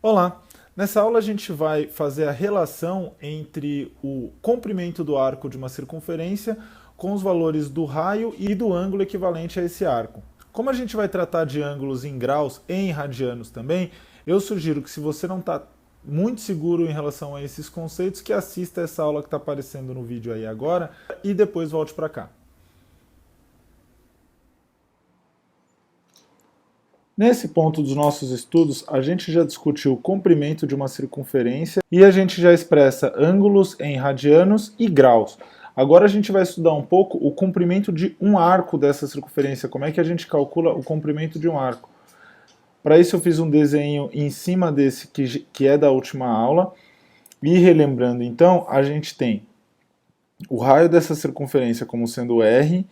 Olá! Nessa aula a gente vai fazer a relação entre o comprimento do arco de uma circunferência com os valores do raio e do ângulo equivalente a esse arco. Como a gente vai tratar de ângulos em graus e em radianos também, eu sugiro que se você não está muito seguro em relação a esses conceitos, que assista essa aula que está aparecendo no vídeo aí agora e depois volte para cá. Nesse ponto dos nossos estudos, a gente já discutiu o comprimento de uma circunferência e a gente já expressa ângulos em radianos e graus. Agora a gente vai estudar um pouco o comprimento de um arco dessa circunferência, como é que a gente calcula o comprimento de um arco. Para isso eu fiz um desenho em cima desse que é da última aula, e relembrando então, a gente tem o raio dessa circunferência como sendo R,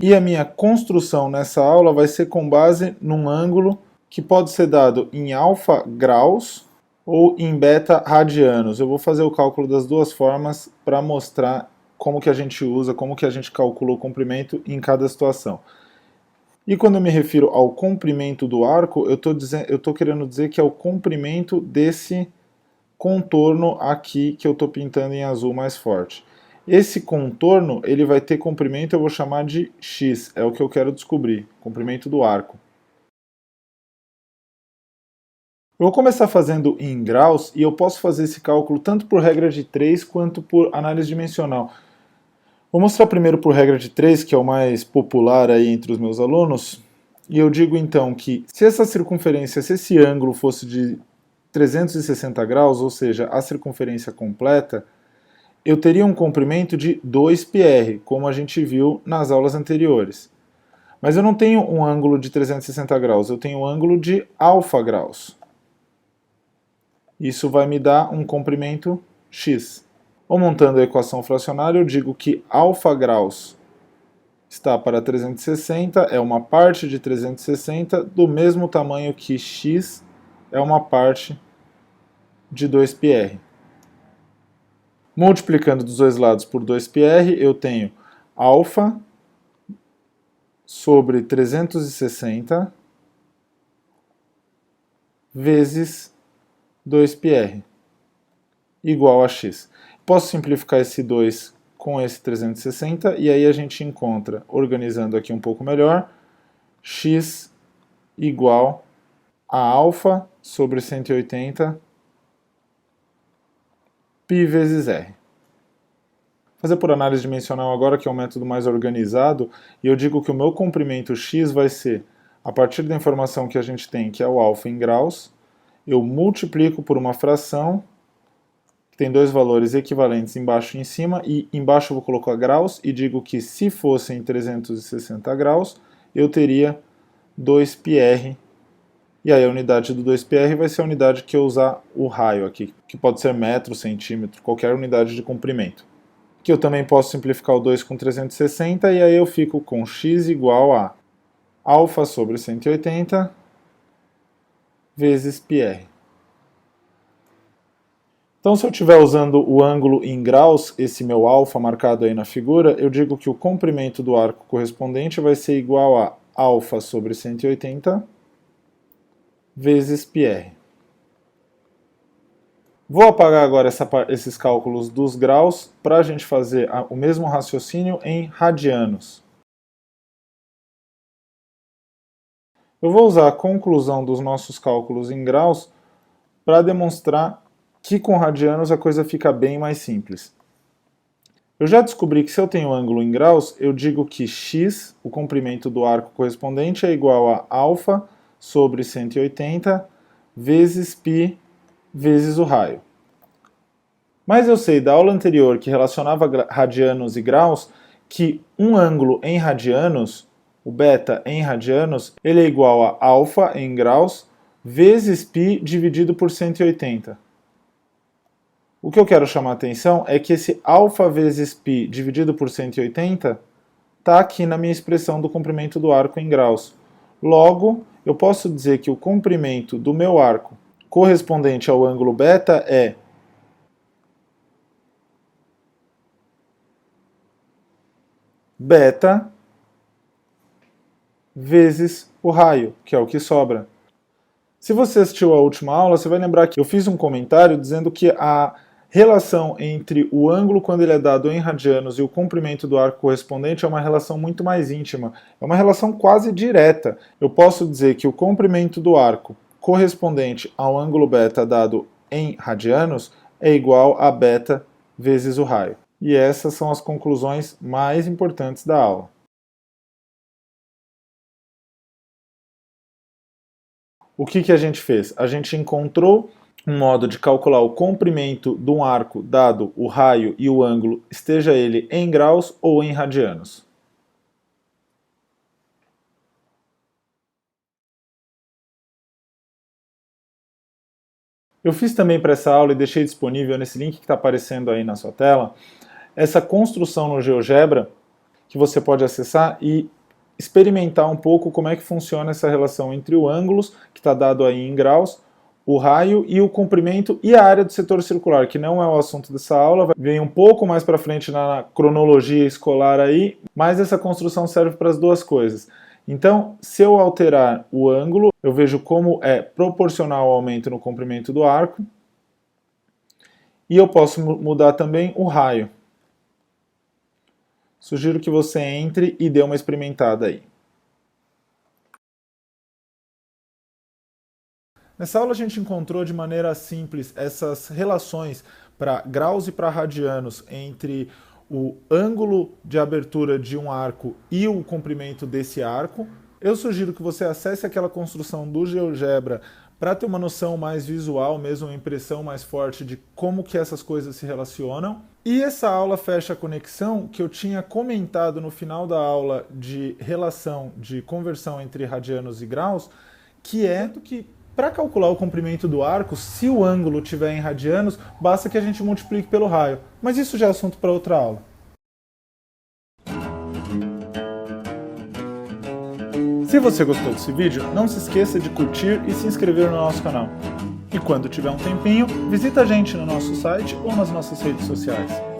e a minha construção nessa aula vai ser com base num ângulo que pode ser dado em alfa graus ou em beta radianos. Eu vou fazer o cálculo das duas formas para mostrar como que a gente usa, como que a gente calcula o comprimento em cada situação. E quando eu me refiro ao comprimento do arco, eu estou querendo dizer que é o comprimento desse contorno aqui que eu estou pintando em azul mais forte. Esse contorno ele vai ter comprimento, eu vou chamar de x, é o que eu quero descobrir, comprimento do arco. Eu vou começar fazendo em graus e eu posso fazer esse cálculo tanto por regra de 3 quanto por análise dimensional. Vou mostrar primeiro por regra de 3, que é o mais popular aí entre os meus alunos, e eu digo então que se essa circunferência, se esse ângulo fosse de 360 graus, ou seja, a circunferência completa, eu teria um comprimento de 2πr, como a gente viu nas aulas anteriores. Mas eu não tenho um ângulo de 360 graus, eu tenho um ângulo de alfa graus. Isso vai me dar um comprimento x. Ou montando a equação fracionária, eu digo que alfa graus está para 360, é uma parte de 360, do mesmo tamanho que x é uma parte de 2πr. Multiplicando dos dois lados por 2πr, eu tenho alfa sobre 360 vezes 2πr, igual a x. Posso simplificar esse 2 com esse 360, e aí a gente encontra, organizando aqui um pouco melhor, x igual a alfa sobre 180 π vezes r. Fazer por análise dimensional agora, que é um método mais organizado, e eu digo que o meu comprimento x vai ser, a partir da informação que a gente tem, que é o alfa em graus, eu multiplico por uma fração, que tem dois valores equivalentes embaixo e em cima, e embaixo eu vou colocar graus, e digo que se fossem 360 graus, eu teria 2πr, e aí a unidade do 2πr vai ser a unidade que eu usar o raio aqui, que pode ser metro, centímetro, qualquer unidade de comprimento. Que eu também posso simplificar o 2 com 360, e aí eu fico com x igual a alfa sobre 180 vezes πr. Então, se eu estiver usando o ângulo em graus, esse meu alfa marcado aí na figura, eu digo que o comprimento do arco correspondente vai ser igual a alfa sobre 180 vezes πr. Vou apagar agora esses cálculos dos graus para a gente fazer o mesmo raciocínio em radianos. Eu vou usar a conclusão dos nossos cálculos em graus para demonstrar que com radianos a coisa fica bem mais simples. Eu já descobri que se eu tenho ângulo em graus, eu digo que x, o comprimento do arco correspondente, é igual a alfa sobre 180 vezes π vezes o raio. Mas eu sei da aula anterior, que relacionava radianos e graus, que um ângulo em radianos, o beta em radianos, ele é igual a alfa em graus vezes π dividido por 180. O que eu quero chamar a atenção é que esse alfa vezes π dividido por 180 está aqui na minha expressão do comprimento do arco em graus. Logo, eu posso dizer que o comprimento do meu arco correspondente ao ângulo beta é beta vezes o raio, que é o que sobra. Se você assistiu à última aula, você vai lembrar que eu fiz um comentário dizendo que a relação entre o ângulo quando ele é dado em radianos e o comprimento do arco correspondente é uma relação muito mais íntima, é uma relação quase direta. Eu posso dizer que o comprimento do arco correspondente ao ângulo beta dado em radianos é igual a beta vezes o raio. E essas são as conclusões mais importantes da aula. O que a gente fez? A gente encontrou um modo de calcular o comprimento de um arco dado o raio e o ângulo, esteja ele em graus ou em radianos. Eu fiz também para essa aula e deixei disponível nesse link que está aparecendo aí na sua tela, essa construção no GeoGebra que você pode acessar e experimentar um pouco como é que funciona essa relação entre o ângulo, que está dado aí em graus, o raio e o comprimento e a área do setor circular, que não é o assunto dessa aula, vem um pouco mais para frente na cronologia escolar aí, mas essa construção serve para as duas coisas. Então, se eu alterar o ângulo, eu vejo como é proporcional ao aumento no comprimento do arco, e eu posso mudar também o raio. Sugiro que você entre e dê uma experimentada aí. Nessa aula a gente encontrou de maneira simples essas relações para graus e para radianos entre o ângulo de abertura de um arco e o comprimento desse arco. Eu sugiro que você acesse aquela construção do GeoGebra para ter uma noção mais visual, mesmo uma impressão mais forte de como que essas coisas se relacionam. E essa aula fecha a conexão que eu tinha comentado no final da aula de relação de conversão entre radianos e graus, que é que para calcular o comprimento do arco, se o ângulo estiver em radianos, basta que a gente multiplique pelo raio. Mas isso já é assunto para outra aula. Se você gostou desse vídeo, não se esqueça de curtir e se inscrever no nosso canal. E quando tiver um tempinho, visita a gente no nosso site ou nas nossas redes sociais.